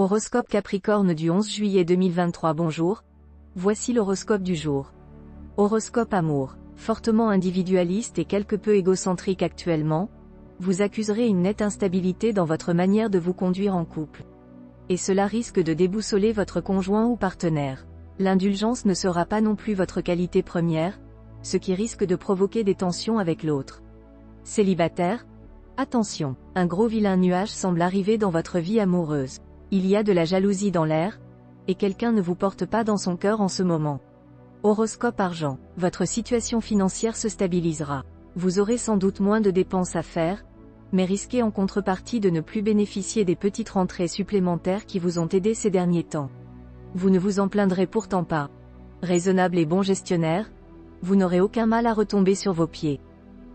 Horoscope Capricorne du 11 juillet 2023. Bonjour. Voici l'horoscope du jour. Horoscope amour. Fortement individualiste et quelque peu égocentrique actuellement, vous accuserez une nette instabilité dans votre manière de vous conduire en couple. Et cela risque de déboussoler votre conjoint ou partenaire. L'indulgence ne sera pas non plus votre qualité première, ce qui risque de provoquer des tensions avec l'autre. Célibataire? Attention, un gros vilain nuage semble arriver dans votre vie amoureuse. Il y a de la jalousie dans l'air, et quelqu'un ne vous porte pas dans son cœur en ce moment. Horoscope argent. Votre situation financière se stabilisera. Vous aurez sans doute moins de dépenses à faire, mais risquez en contrepartie de ne plus bénéficier des petites rentrées supplémentaires qui vous ont aidé ces derniers temps. Vous ne vous en plaindrez pourtant pas. Raisonnable et bon gestionnaire, vous n'aurez aucun mal à retomber sur vos pieds.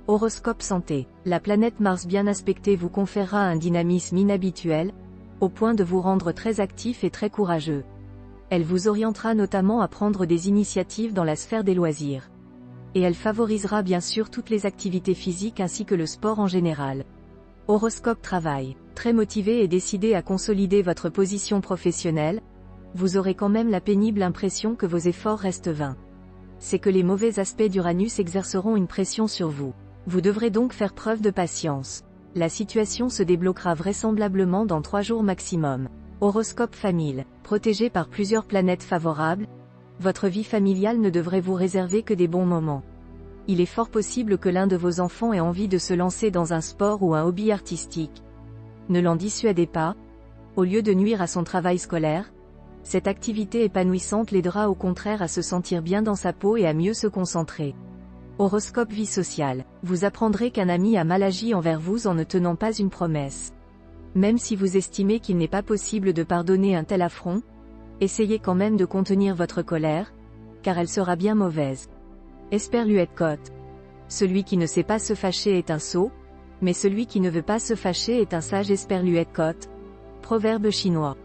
Horoscope santé. La planète Mars bien aspectée vous conférera un dynamisme inhabituel, au point de vous rendre très actif et très courageux. Elle vous orientera notamment à prendre des initiatives dans la sphère des loisirs. Et elle favorisera bien sûr toutes les activités physiques ainsi que le sport en général. Horoscope travail. Très motivé et décidé à consolider votre position professionnelle, vous aurez quand même la pénible impression que vos efforts restent vains. C'est que les mauvais aspects d'Uranus exerceront une pression sur vous. Vous devrez donc faire preuve de patience. La situation se débloquera vraisemblablement dans 3 jours maximum. Horoscope famille. Protégé par plusieurs planètes favorables, votre vie familiale ne devrait vous réserver que des bons moments. Il est fort possible que l'un de vos enfants ait envie de se lancer dans un sport ou un hobby artistique. Ne l'en dissuadez pas. Au lieu de nuire à son travail scolaire, cette activité épanouissante l'aidera au contraire à se sentir bien dans sa peau et à mieux se concentrer. Horoscope vie sociale. Vous apprendrez qu'un ami a mal agi envers vous en ne tenant pas une promesse. Même si vous estimez qu'il n'est pas possible de pardonner un tel affront, essayez quand même de contenir votre colère, car elle sera bien mauvaise. Esperluette cote. Celui qui ne sait pas se fâcher est un sot, mais celui qui ne veut pas se fâcher est un sage. Esperluette cote. Proverbe chinois.